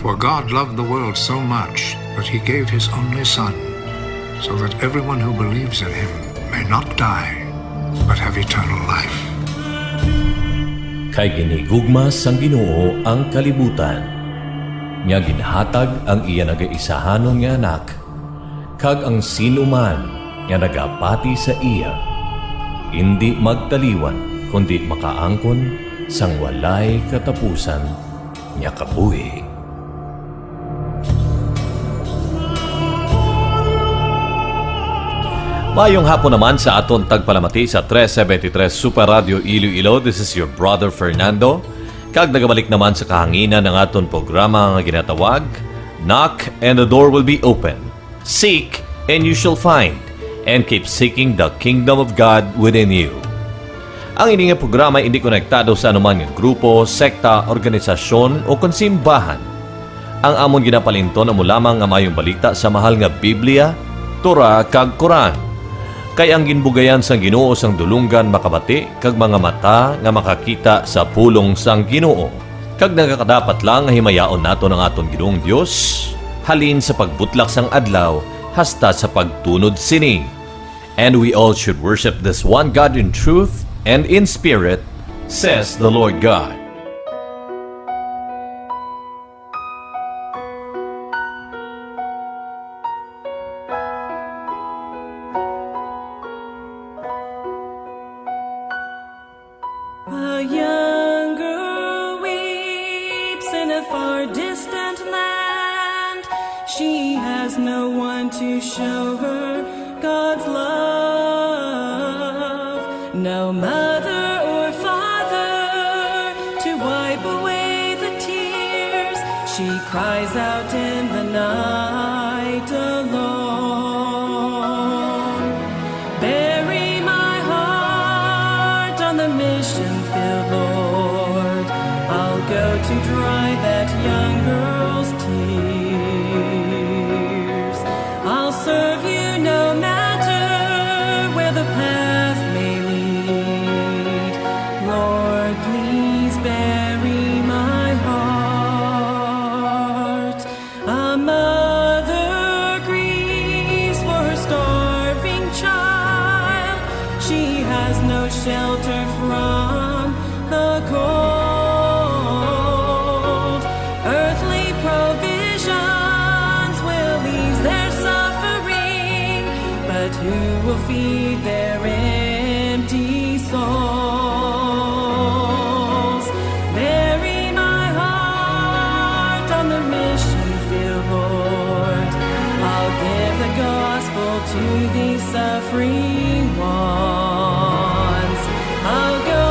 For God loved the world so much that he gave his only Son, so that everyone who believes in him may not die, but have eternal life. Kay ginhigugma sang Ginoo ang kalibutan. Nya ginhatag ang iya nagaisahanon nga anak, kag ang sinuman nga nagapati sa iya, hindi magtaliwan kundi makaangkon sang walay katapusan nya kabuhi. Mayong hapon naman sa aton tagpalamati sa 373 Super Radio Iloilo. This is your brother Fernando. Kag nagabalik naman sa kahanginan ng aton programa nga ginatawag, Knock and the door will be open. Seek and you shall find. And keep seeking the kingdom of God within you. Ang ini nga programa hindi konektado sa anuman nga grupo, sekta, organisasyon o konsimbahan. Ang amon ginapalinton amo lamang nga mayong balita sa mahal nga Biblia, Torah kag Quran. Kay ang ginbugayan sang Ginoo sang dulunggan makabati kag mga mata nga makakita sa pulong sang Ginoo. Kag nagakadapat lang nga himayaon nato ng aton Ginoong Dios halin sa pagbutlak sang adlaw hasta sa pagtunod sini. And we all should worship this one God in truth and in spirit, says the Lord God. A young girl weeps in a far distant land. She has no one to show her God's love. No mother or father to wipe away the tears. She cries out in the night alone. Bury my heart on the mission-filled Lord. I'll go to dry that young girl's tears. I'll serve you no matter where the path may lead. Lord, please bury my heart. A mother grieves for her starving child. She has no shelter from the cold. Earthly provisions will ease their suffering, but who will feed their empty souls? Bury my heart on the mission-field, Lord. I'll give the gospel to these suffering ones. I'll go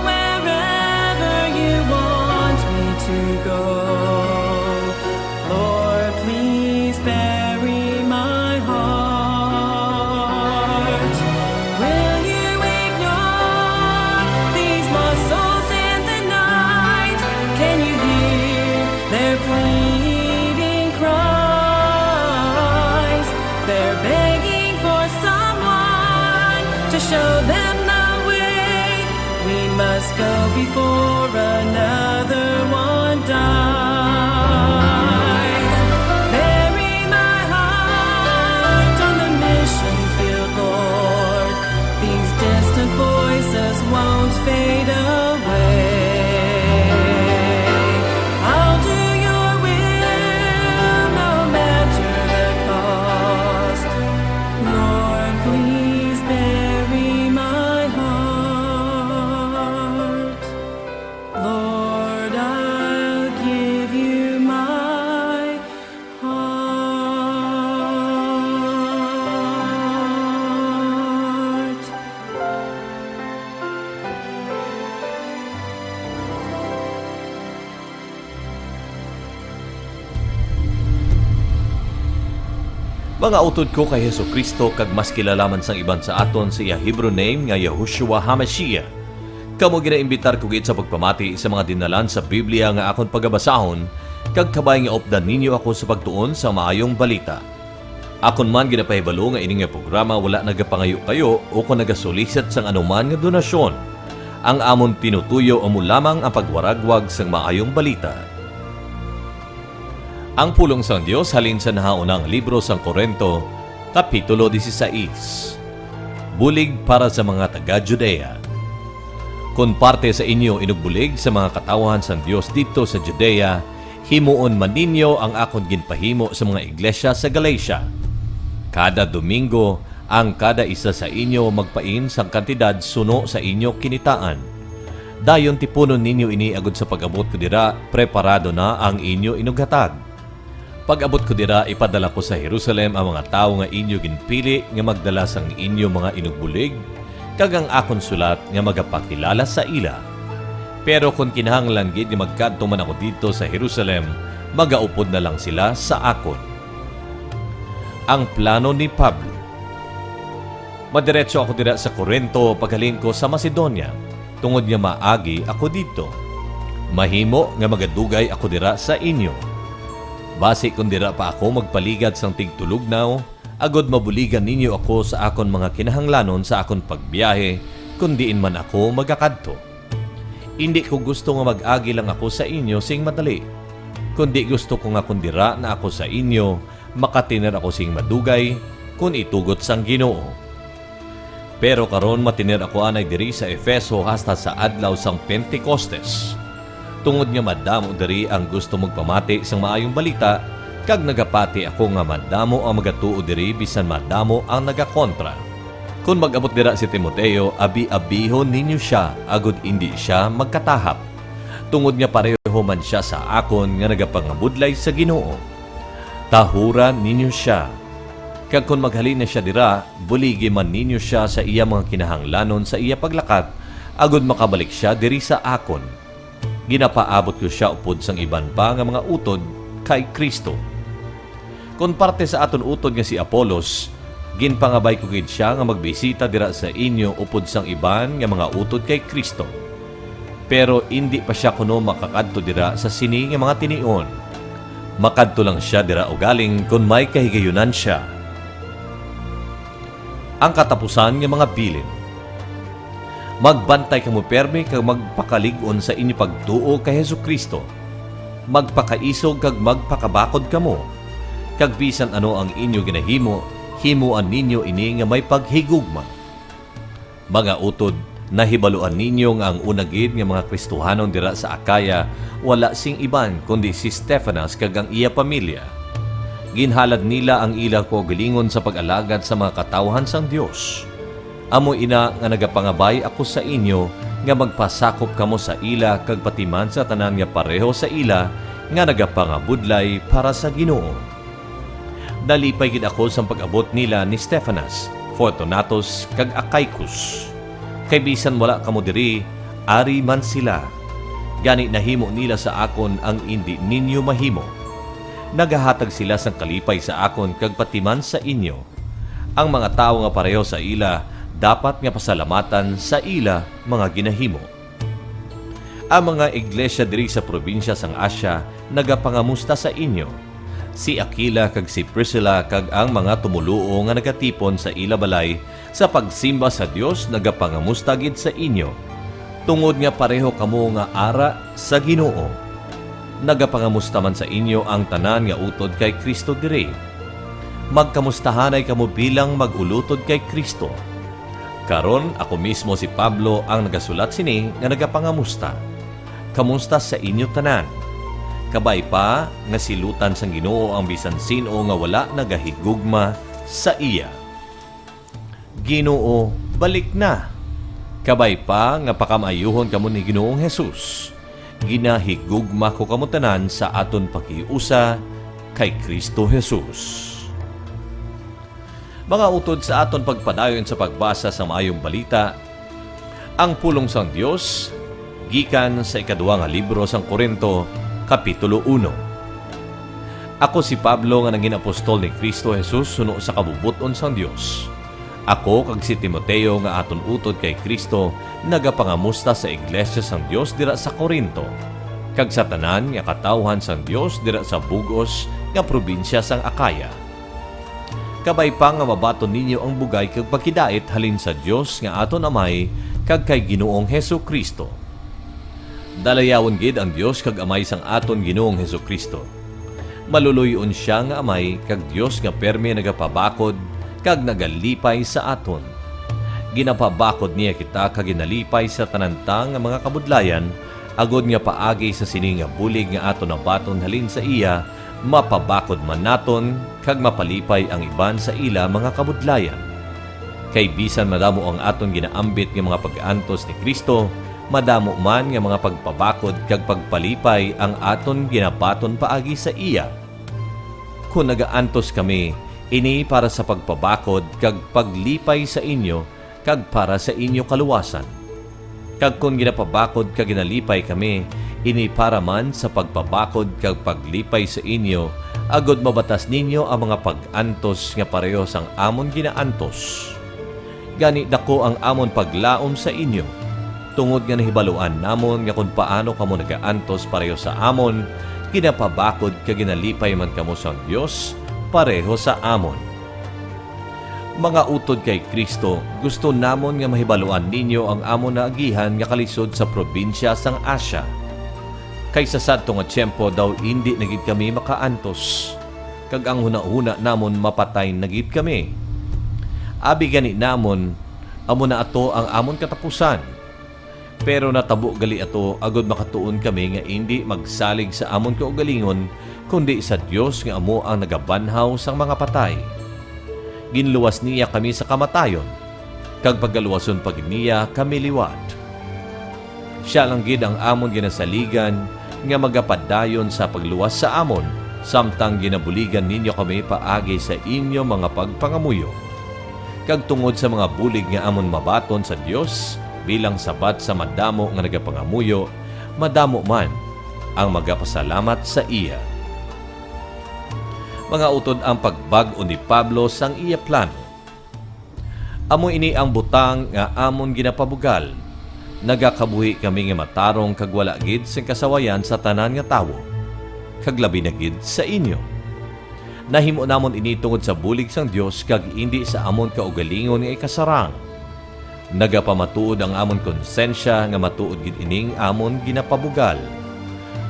wherever you want me to go. Lord, please bury my heart. Will you ignore these lost souls in the night? Can you hear their pleading cries? They're begging for someone to show them the way. We must go before another one dies. Bury my heart on the mission field, Lord. These distant voices won't fade away. I'll do your will no matter the cost. Lord, please bury my heart. Lord, I'll give you my heart. Mga utod ko kay Hesus Kristo kag mas kilalaman sang iban sa aton sa iya Hebrew name nga Yahushua HaMashiach. Kamo ginaimbitar ko gid sa pagpamati sa mga dinalan sa Biblia nga akon pagabasahon kag kabay nga opdan ninyo ako sa pagtuon sa maayong balita. Akon man ginapahibalo nga ini nga programa wala nagapangayo kayo o kung nagasulisit sang anuman nga donasyon. Ang amon tinutuyo amo lamang ang pagwaragwag sang maayong balita. Ang pulong sang Dios halin sa nahaunang libro sang Korento, Kapitulo 16. Bulig para sa mga taga-Judea. Kung parte sa inyo inugbulig sa mga katawhan sang Dios dito sa Judea, himuon man ninyo ang akon ginpahimo sa mga iglesia sa Galatia. Kada Domingo, ang kada isa sa inyo magpain sang kantidad suno sa inyo kinitaan. Dayon tipunon ninyo ini agud sa pag-abot ko dira, preparado na ang inyo inughatag. Pag-abot ko dira, ipadala ko sa Jerusalem ang mga tao nga inyo ginpili nga magdala sang inyo mga inugbulig, kag ang akon sulat nga magapakilala sa ila. Pero kung kinahanglan gid nga magkadto man ako dito sa Jerusalem, magaupod na lang sila sa akon. Ang plano ni Pablo. Madiretso ako dira sa Korento paghalin ko sa Macedonia, tungod nga maagi ako dito. Mahimo nga magadugay ako dira sa inyo. Base kung dira pa ako magpaligad sang tigtulugnaw, agod mabuligan ninyo ako sa akon mga kinahanglanon sa akon pagbiyahe, kung diin man ako magakadto. Hindi ko gusto nga mag-agi lang ako sa inyo sing madali, kundi gusto ko nga kung dira na ako sa inyo, makatiner ako sing madugay, kung itugot sang Ginoo. Pero karon matinir ako anay diri sa Efeso hasta sa adlaw sang Pentecostes. Tungod nga madamo diri ang gusto magpamati sang maayong balita, kag nagapati ako nga madamo ang magatuo diri bisan madamo ang nagakontra. Kung mag-abot dira si Timoteo, abi-abihon ninyo siya agud indi siya magkatahap. Tungod nga pareho man siya sa akon nga nagapangabudlay sa Ginoo. Tahuran ninyo siya. Kag kung maghalin na siya dira, buligi man ninyo siya sa iya mga kinahanglanon sa iya paglakat, agud makabalik siya diri sa akon. Ginapaabot ko siya upod sang iban pa nga mga utod kay Kristo. Kung parte sa aton utod nga si Apolos, ginpangabay ko gid siya nga magbisita dira sa inyo upod sang iban nga mga utod kay Kristo. Pero hindi pa siya kuno makakadto dira sa sini nga mga tinion. Makadto lang siya dira ugaling kung may kahigayunan siya. Ang katapusan nga mga bilin. Magbantay kamo perme kag magpakalig-on sa inyo pagtuo kay Hesukristo. Magpakaisog kag magpakabakod kamo. Kag bisan ano ang inyo ginahimo, himuan ninyo ini nga may paghigugma. Mga utod, nahibaluan ninyo nga ang unagid nga mga Kristohanon dira sa Akaya wala sing iban kundi si Stephanas kag ang iya pamilya. Ginhalad nila ang ila kaugalingon sa pag-alagad sa mga katawhan sang Dios. Amo ina nga nagapangabay ako sa inyo nga magpasakop kamo sa ila kag patiman sa tanan nga pareho sa ila nga nagapangabudlay para sa Ginoo. Dalipay gid ako sa pag-abot nila ni Stephanas, Fortunatus kag Achaicus. Kay bisan wala kamo diri, ari man sila. Gani nahimo nila sa akon ang indi ninyo mahimo. Nagahatag sila sang kalipay sa akon kag patiman sa inyo. Ang mga tawo nga pareho sa ila dapat nga pasalamatan sa ila mga ginahimo. Ang mga iglesia diri sa probinsya sang Asia nagapangamusta sa inyo. Si Aquila kag si Priscilla kag ang mga tumuluo nga nagatipon sa ila balay sa pagsimba sa Dios nagapangamusta gid sa inyo. Tungod nga pareho kamo nga ara sa Ginoo. Nagapangamusta man sa inyo ang tanan nga utod kay Kristo diri. Magkamustahanay kamo bilang magulutod kay Kristo. Karon ako mismo si Pablo ang nagasulat sini nga nagapangamusta. Kamusta sa inyo tanan? Kabay pa nga silutan sang Ginoo ang bisan sino nga wala nagahigugma sa iya. Ginoo, balik na. Kabay pa nga pakamayuhon kamo ni Ginoong Hesus. Ginahigugma ko kamo tanan sa aton pakiusa kay Kristo Jesus. Mga utod sa aton pagpadayon sa pagbasa sa maayong balita, ang pulong sang Dios, gikan sa ikaduwa nga libro sang Korento, Kapitulo 1. Ako si Pablo nga naging apostol ni Kristo Jesus suno sa kabubuton sang Dios. Ako kag si Timoteo nga aton utod kay Kristo nagapangamusta sa iglesia sang Dios dira sa Korinto, kag sa tanan nga katawhan sang Dios dira sa bugos nga probinsya sang Akaya. Kabay pa nga mabaton ninyo ang bugay kag pagkidait halin sa Dios nga aton Amay kag kay Ginoong Hesukristo. Dalayawon gid ang Dios kag Amay sang aton Ginoong Hesukristo. Maluluyon siya nga amay kag Dios nga permi nagapabakod kag nagalipay sa aton. Ginapabakod niya kita kag ginalipay sa tanantang nga mga kabudlayan agod nga paagi sa sining nga bulig nga aton nabaton halin sa iya, mapabakod man naton kag mapalipay ang iban sa ila mga kabudlayan. Kay bisan madamo ang aton ginaambit nga mga pag-antos ni Kristo, madamo man nga mga pagpabakod kag pagpalipay ang aton ginabaton paagi sa iya. Kung nagaantos kami, ini para sa pagpabakod kag paglipay sa inyo kag para sa inyo kaluwasan. Kag kung ginapabakod kag ginalipay kami, ini para man sa pagpabakod kag paglipay sa inyo, agod mabatas ninyo ang mga pag-antos nga pareho sang amon ginaantos. Gani dako ang amon paglaom sa inyo, tungod nga nahibaluan namon nga kung paano kamo nagaantos pareho sa amon, ginapabakod kag ginalipay man kamo sa Dios pareho sa amon. Mga utod kay Kristo, gusto namon nga mahibaluan ninyo ang amon na agihan nga kalisod sa probinsya sang Asya. Kaysa sadto nga tiyempo daw hindi nagid kami makaantos, kag ang hunahuna namon mapatay nagid kami. Abi gani namon, amo na ato ang amon katapusan. Pero natabo gali ato agod makatuon kami nga hindi magsalig sa amon kaugalingon, kundi sa Dios nga amo ang nagabanhaw sang mga patay. Ginluwas niya kami sa kamatayon, kag paggaluwason pag niya kami liwat. Siya lang gid ang amon ginasaligan nga magapadayon sa pagluwas sa amon, samtang ginabuligan ninyo kami paagi sa inyo mga pagpangamuyo. Kag tungod sa mga bulig nga amon mabaton sa Dios, bilang sabat sa madamo nga nagapangamuyo, madamo man ang magapasalamat sa iya. Mga utod ang pagbag-o ni Pablo sang iya plano. Amo ini ang butang nga amon ginapabugal. Nagakabuhi kami nga matarong kag wala gid sing kasawayan sa tanan nga tawo. Kag labi na gid sa inyo. Nahimo namon ini tungod sa bulig sang Dios kag hindi sa amon kaugalingon nga ikasarang. Nagapamatuod ang amon konsensya nga matuod gid ining amon ginapabugal.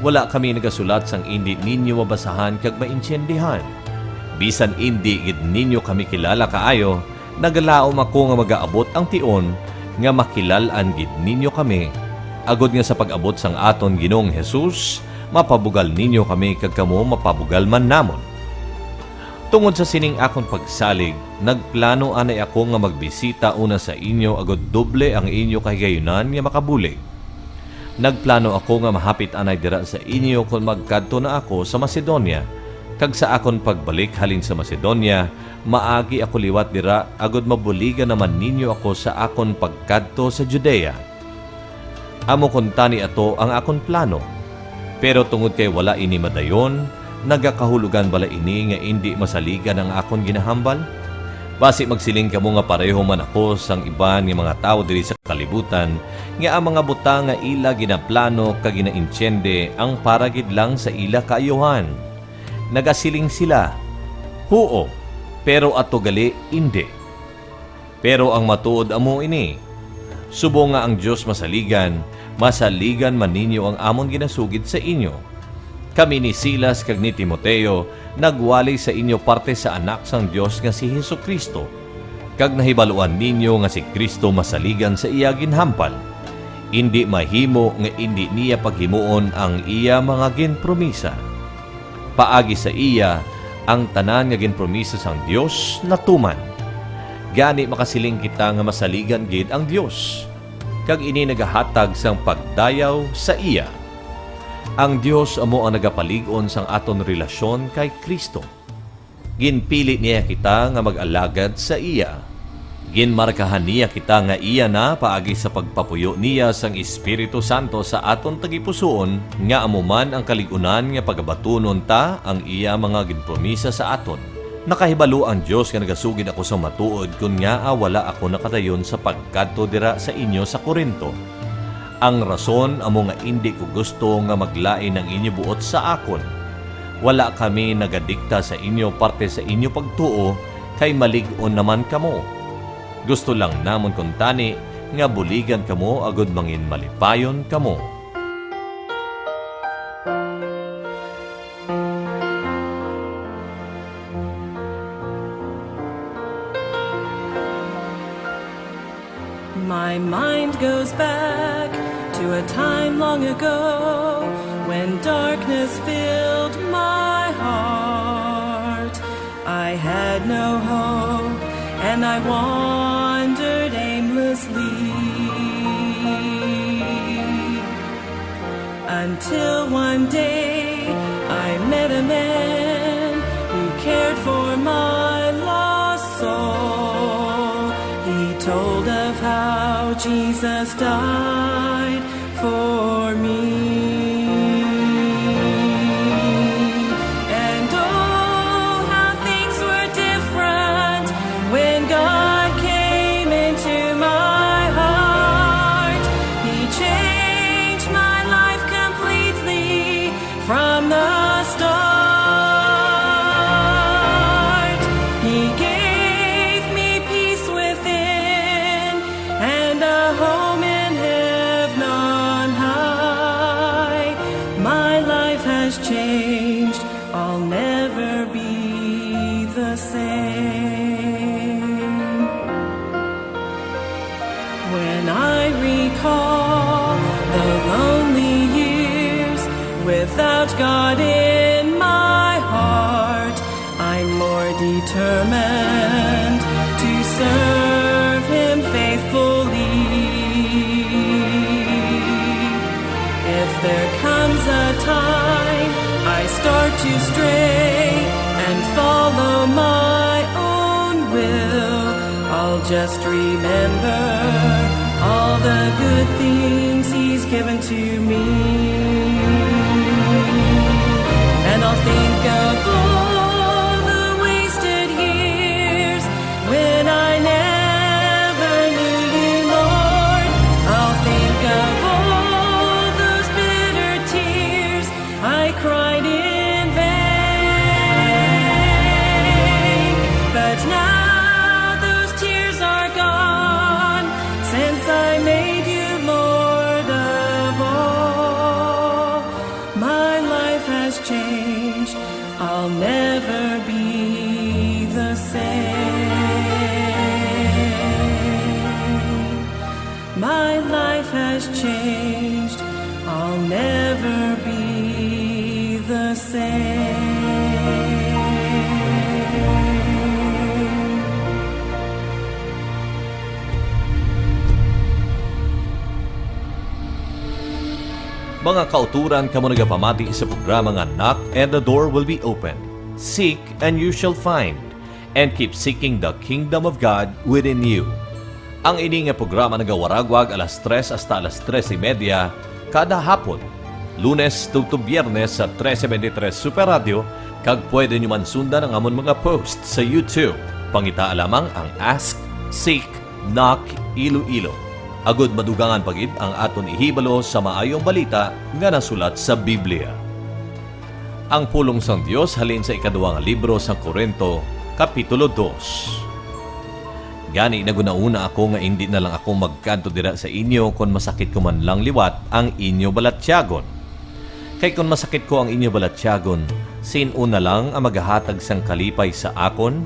Wala kami nagasulat sang indi ninyo mabasahan kag maintindihan. Bisan indi gid ninyo kami kilala kaayo, nagalaom ako nga magaabot ang tion nga makilalan gid ninyo kami. Agod nga sa pag-abot sang aton Ginoong Hesus, mapabugal ninyo kami kag kamo mapabugal man namon. Tungod sa sining akong pagsalig, nagplano anay ako nga magbisita una sa inyo agod doble ang inyo kahigayunan nga makabulig. Nagplano ako nga mahapit anay dira sa inyo kung magkadto na ako sa Macedonia. Kag sa akon pagbalik halin sa Macedonia, maagi ako liwat dira agod mabuligan naman ninyo ako sa akon pagkadto sa Judea. Amo kuntani ato ang akon plano. Pero tungod kay wala ini madayon, nagakahulugan bala ini nga hindi masaligan ang akon ginahambal? Basi magsiling kamo nga pareho man ako sang iban nga mga tao diri sa kalibutan nga ang mga butang nga ila ginaplano kag ginaintyende ang para gid lang sa ila kaayuhan. Nagasiling sila, huo, pero ato gali hindi. Pero ang matuod amo ini, subo nga ang Dios masaligan man ninyo ang amon ginasugid sa inyo. Kami ni Silas kag ni Timoteo nagwali sa inyo parte sa anak sang Dios nga si Hesukristo. Kag nahibaluan ninyo nga si Kristo masaligan sa iya ginhampal. Indi mahimo nga indi niya paghimuon ang iya mga ginpromisa. Paagi sa iya ang tanan nga ginpromisa sang Dios natuman. Gani makasiling kita nga masaligan gid ang Dios. Kag ini nagahatag sang pagdayaw sa iya. Ang Dios amo ang nagapalig-on sang aton relasyon kay Kristo. Ginpili niya kita nga mag-alagad sa iya. Ginmarkahan niya kita nga iya na paagi sa pagpapuyo niya sang Espiritu Santo sa aton tagipusoon nga amo man ang kaligunan nga pagabatunon ta ang iya mga ginpromisa sa aton. Nakahibalo ang Dios nga nagasugid ako sa matuod kun nga wala ako nakadayon sa pagkadto dira sa inyo sa Corinto. Ang rason amo nga hindi ko gusto nga maglain ang inyo buot sa akon. Wala kami nagadikta sa inyo parte sa inyo pagtuo kay malig-on naman kamo. Gusto lang namon kuntani nga buligan kamo agud mangin malipayon kamo. My mind goes back to a time long ago when darkness filled my heart. I had no hope and I wandered aimlessly until one day I met a man who cared for my lost soul. He told of how Jesus died for me. And oh, how things were different when God came into my heart. He changed my life completely from the start. He gave me peace within and a home in heaven on high. My life has changed, I'll never be the same. When I recall the lonely years without God in my heart, I'm more determined to serve Him faithfully. If there comes a time I start to stray and follow my own will, I'll just remember all the good things He's given to me. And I'll think of all the wasted years when I never knew You, Lord. I'll think of all those bitter tears I cried in vain. But now those tears are gone since I made You Lord of all. My life has changed, I'll never be the same. My life has changed, I'll never be the same. Mga kauturan, kamo nagapamati sa programa nga Knock and the Door Will Be Open. Seek and you shall find, and keep seeking the kingdom of God within you. Ang ini nga programa nagawaragwag alas 3 hasta alas 3:30 kada hapon. Lunes tugtog Biyernes sa 1373 Super Radio, kag pwede nyo man sundan ang amon mga post sa YouTube. Pangita lamang ang Ask, Seek, Knock, Iloilo. Agod madugangan pagid ang aton ihibalo sa maayong balita nga nasulat sa Biblia. Ang pulong sang Dios halin sa ikaduhang libro sa Korinto, Kapitulo 2. Gani nagunauna ako nga hindi na lang ako magkanto dira sa inyo kung masakit ko man lang liwat ang inyo balatyagon. Kay kung masakit ko ang inyo balatyagon, sino na lang ang maghahatag sang kalipay sa akon?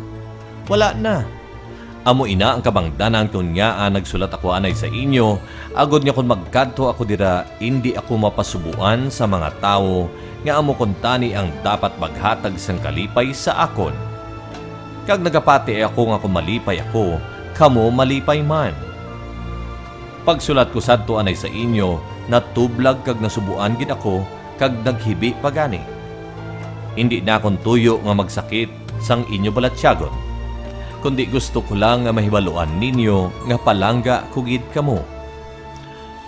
Wala na. Amo ina ang kabangdanan kung nga nagsulat ako anay sa inyo, agod nga kung magkadto ako dira, hindi ako mapasubuan sa mga tao, nga amo kuntani ang dapat maghatag sang kalipay sa akon. Kag nagapati ako nga kung malipay ako, kamo malipay man. Pagsulat ko sadto anay sa inyo, natublag kag nasubuan gid ako, kag naghibi pagani. Hindi na akong tuyo nga magsakit sang inyo balatyagon, kundi gusto ko lang nga mahibaluan ninyo nga palangga kugid kamo.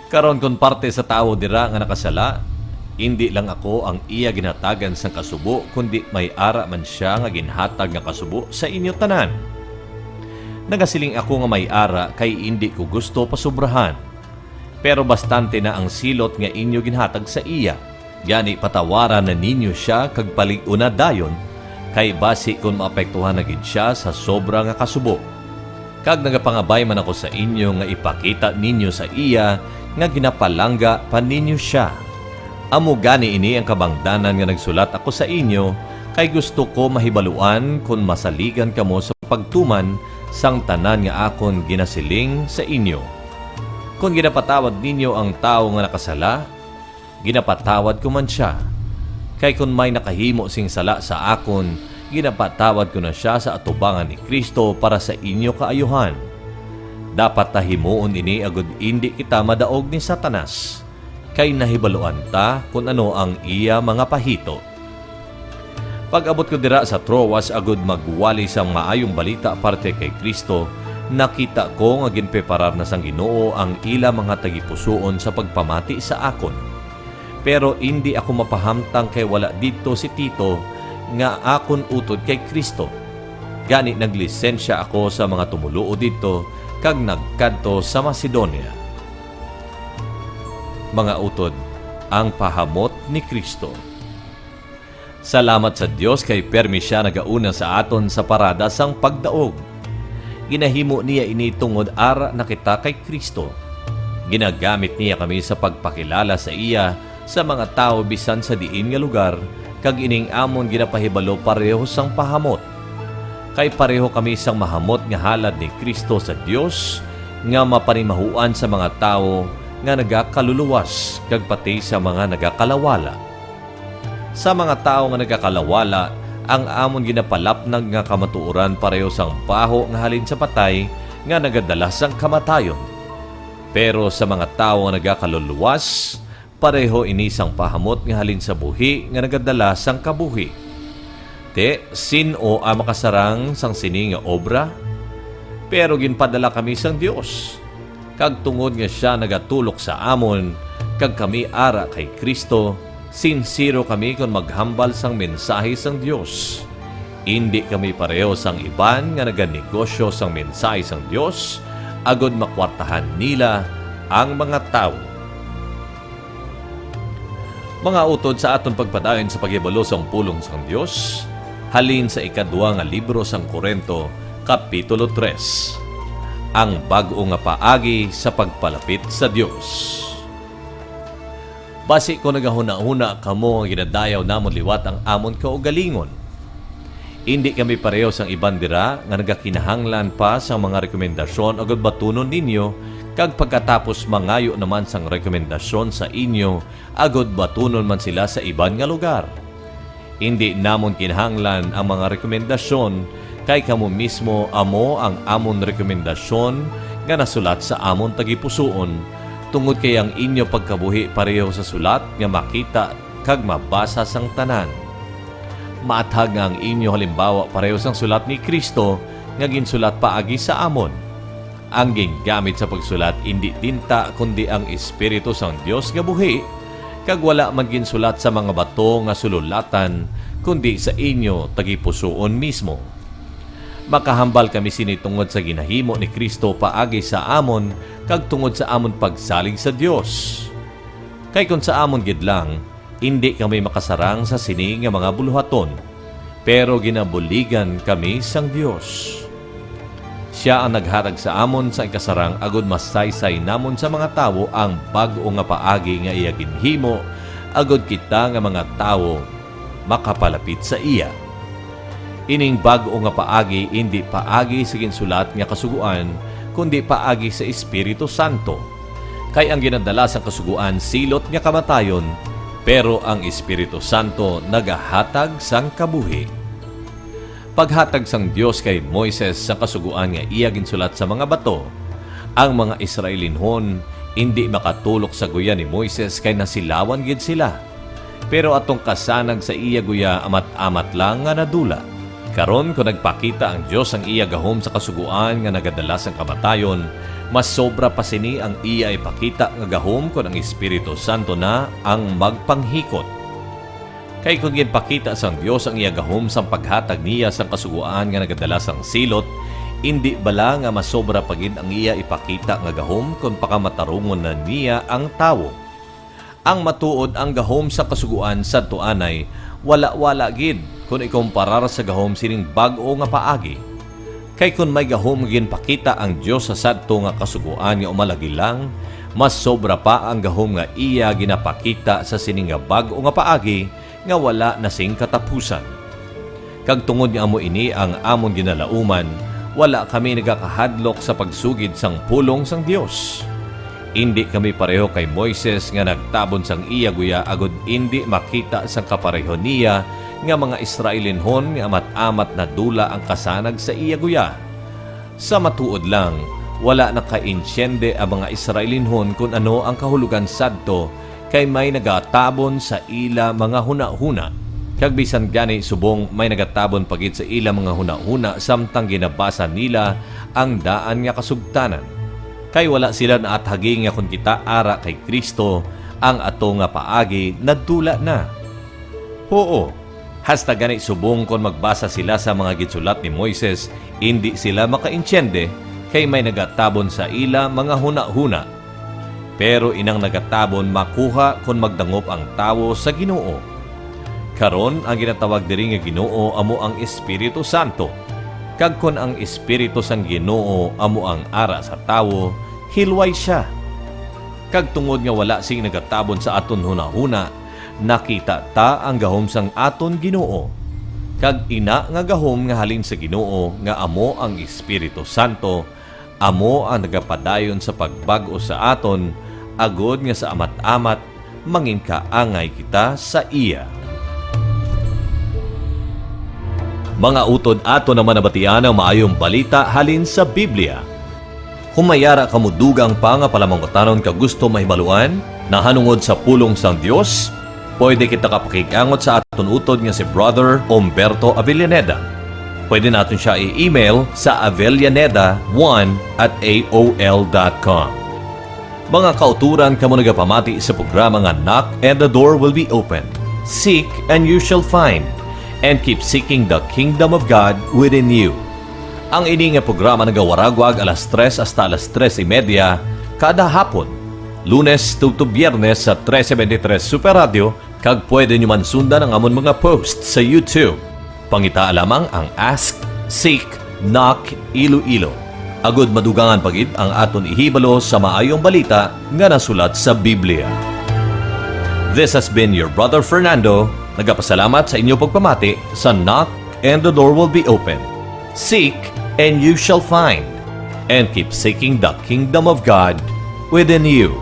Karon kung parte sa tao dira nga nakasala, hindi lang ako ang iya ginhatagan sang kasubo, kundi may ara man siya nga ginhatag nga kasubo sa inyo tanan. Nagasiling ako nga may ara kay hindi ko gusto pasubrahan. Pero bastante na ang silot nga inyo ginhatag sa iya. Gani patawaran na ninyo siya kag palig-una dayon, kay basi kung maapektuhan na gid siya sa sobra nga kasubo. Kag nagapangabay man ako sa inyo nga ipakita ninyo sa iya nga ginapalangga pa ninyo siya. Amo gani ini ang kabangdanan nga nagsulat ako sa inyo, kay gusto ko mahibaluan kung masaligan kamo sa pagtuman sang tanan nga akon ginasiling sa inyo. Kung ginapatawad ninyo ang tao nga nakasala, ginapatawad ko man siya. Kay kung may nakahimo sing sala sa akon, ginapatawad ko na siya sa atubangan ni Kristo para sa inyo kaayuhan. Dapat tahimuon ini agud indi kita madaog ni Satanas, kay nahibaluan ta kung ano ang iya mga pahito. Pag-abot ko dira sa Troas agud magwali sang maayong balita parte kay Kristo, nakita ko nga ginpreparar na sang Ginoo ang ila mga tagipusoon sa pagpamati sa akon. Pero hindi ako mapahamtang kay wala dito si Tito nga akon utod kay Kristo. Gani naglisensya ako sa mga tumuluo dito kag nagkadto sa Macedonia. Mga utod, ang pahamot ni Kristo. Salamat sa Dios kay permi siya nagauna sa aton sa parada sang pagdaog. Ginahimo niya ini tungod ara na kita kay Kristo. Ginagamit niya kami sa pagpakilala sa iya sa mga tao bisan sa diin nga lugar, kag ining amon ginapahibalo pareho sang pahamot. Kay pareho kami sang mahamot nga halad ni Kristo sa Dios nga mapanimahuan sa mga tao nga nagakaluluwas kag pati sa mga nagakalawala. Sa mga tao nga nagakalawala, ang amon ginapalapnag nga kamatuoran pareho sang baho nga halin sa patay nga nagadala sang kamatayon. Pero sa mga tao nga nagakaluluwas, pareho ini sang pahamot nga halin sa buhi nga nagadala sang kabuhi. Te, sino ang makasarang sang sini nga obra? Pero ginpadala kami sang Dios. Kag tungod nga siya nagatulok sa amon, kag kami ara kay Kristo, sinsiro kami kung maghambal sang mensahe sang Dios. Hindi kami pareho sang iban nga naganegosyo sang mensahe sang Dios, agod makwartahan nila ang mga tao. Mga utod sa aton pagpadayon sa paghibalo sang pulong sang Dios, halin sa ikadua nga libro sang Korento, Kapitulo 3. Ang bag-o nga paagi sa pagpalapit sa Dios. Basi ko nagahuna-huna kamo ang ginadayaw namon liwat ang amon kaugalingon. Hindi kami pareho sang iban dira nga nagakinahanglan pa sa mga rekomendasyon agad batunon ninyo, kag pagkatapos mangayo naman sang rekomendasyon sa inyo, agad batunon man sila sa iban nga lugar. Hindi namon kinahanglan ang mga rekomendasyon, kay kamo mismo amo ang amon rekomendasyon nga nasulat sa amon tagipusoon, tungod kay ang inyo pagkabuhi pareho sa sulat nga makita kag mabasa sang tanan. Maatag nga ang inyo halimbawa pareho sang sulat ni Kristo nga ginsulat paagi sa amon. Ang gingamit sa pagsulat hindi tinta kundi ang Espiritu sang Dios nga buhi, kag wala man ginsulat sa mga bato nga sululatan kundi sa inyo tagipusoon mismo. Makahambal kami sini tungod sa ginahimo ni Kristo paagi sa amon kag tungod sa amon pagsalig sa Dios. Kay kung sa amon gid lang, hindi kami makasarang sa sini nga mga buluhaton, pero ginabuligan kami sang Dios. Siya ang naghatag sa amon sa ikasarang agud masaysay namon sa mga tawo ang bag-o nga paagi nga iya ginhimo, agud kita nga mga tawo makapalapit sa iya. Ining bag-o nga paagi hindi paagi sa ginsulat nga kasuguan, kundi paagi sa Espiritu Santo. Kay ang ginadala sang kasuguan silot nga kamatayon, pero ang Espiritu Santo nagahatag sang kabuhi. Paghatag sang Dios kay Moises sa kasuguan nga iya ginsulat sa mga bato, ang mga Israelinhon hindi makatulok sa guya ni Moises kay nasilawan gid sila. Pero atong kasanag sa iya guya amat-amat lang nga nadula. Karon kung nagpakita ang Dios ang iya gahom sa kasuguan nga nagadala sang kamatayon, mas sobra pa sini ang iya ipakita nga gahom kung ang Espiritu Santo na ang magpanghikot. Kay kung ginpakita sang Dios ang iya gahom sang paghatag niya sang kasuguan nga nagadala sang silot, hindi bala nga masobra pa gid ang iya ipakita nga gahom kung pakamatarungon na niya ang tawo. Ang matuod ang gahom sa kasuguan sa tuanay, wala-wala gid kung ikumparar sa gahom sining bag-o nga paagi. Kay kung may gahom ginpakita ang Dios sa sadto nga kasuguan nga umalagi lang, mas sobra pa ang gahom nga iya ginapakita sa sining nga bag-o nga paagi nga wala na sing katapusan. Kag tungod nga amo ini ang amon ginalauman, wala kami nagakahadlok sa pagsugid sang pulong sang Dios. Indi kami pareho kay Moises nga nagtabon sang iya guya agud indi makita sang kapareho niya nga mga Israelinhon nga amat-amat na dula ang kasanag sa iya guya. Sa matuod lang, wala naka-insyende ang mga Israelinhon kung ano ang kahulugan sadto kay may nagatabon sa ila mga huna-huna. Kag bisan gani subong may nagatabon pagit sa ila mga huna-huna samtang ginabasa nila ang daan nga kasugtanan. Kay wala sila naathagi nga kung kita ara kay Kristo ang ato nga paagi nadula na. Oo, hasta gani subong kung magbasa sila sa mga gitsulat ni Moises, hindi sila makainsyende kay may nagatabon sa ila mga huna-huna. Pero inang nagatabon makuha kung magdangop ang tawo sa Ginoo. Karon ang ginatawag diri nga Ginoo amo ang Espiritu Santo. Kag kun ang Espiritu sang Ginoo amo ang ara sa tawo, hilway siya. Kag tungod nga wala sing nagatabon sa aton huna-huna, nakita ta ang gahom sang aton Ginoo. Kag ina nga gahom nga halin sa Ginoo nga amo ang Espiritu Santo, amo ang nagapadayon sa pagbag-o sa aton, agod nga sa amat-amat mangin kaangay kita sa iya. Mga utod ato naman nabatian ang maayong balita halin sa Biblia. Kung mayara kamudugang pa nga palamangutanon ka gusto mahimaluan, nahanungod sa pulong sang Dios, pwede kita kapakikangot sa aton utod nga si Brother Humberto Avellaneda. Pwede natin siya i-email sa avellaneda1@aol.com. Mga kauturan kamo nagapamati sa programa nga Knock and the Door Will Be Open. Seek and you shall find. And keep seeking the kingdom of God within you. Ang ini nga programa nagawaragwag alas 3 hasta alas 3:30 kada hapon. Lunes to Biyernes sa 373 Super Radio, kag pwede nyo man sundan ang amon mga posts sa YouTube. Pangita lamang ang Ask, Seek, Knock, Iloilo. Agud madugangan pagid ang aton ihibalo sa maayong balita nga nasulat sa Biblia. This has been your Brother Fernando. Nagapasalamat sa inyo pagpamati sa Knock and the Door Will Be Open. Seek and you shall find. And keep seeking the kingdom of God within you.